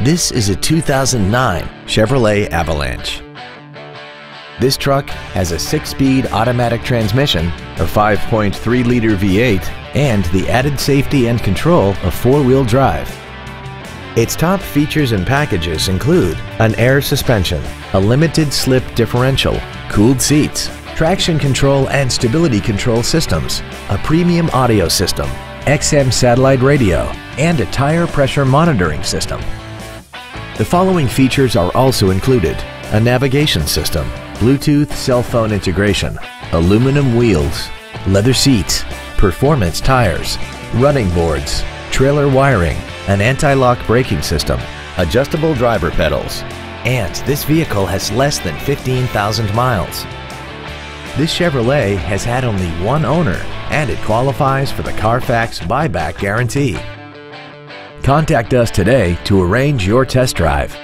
This is a 2009 Chevrolet Avalanche. This truck has a 6-speed automatic transmission, a 5.3-liter V8, and the added safety and control of 4-wheel drive. Its top features and packages include an air suspension, a limited slip differential, cooled seats, traction control and stability control systems, a premium audio system, XM satellite radio, and a tire pressure monitoring system. The following features are also included: a navigation system, Bluetooth cell phone integration, aluminum wheels, leather seats, performance tires, running boards, trailer wiring, an anti-lock braking system, adjustable driver pedals, and this vehicle has less than 15,000 miles. This Chevrolet has had only one owner and it qualifies for the Carfax buyback guarantee. Contact us today to arrange your test drive.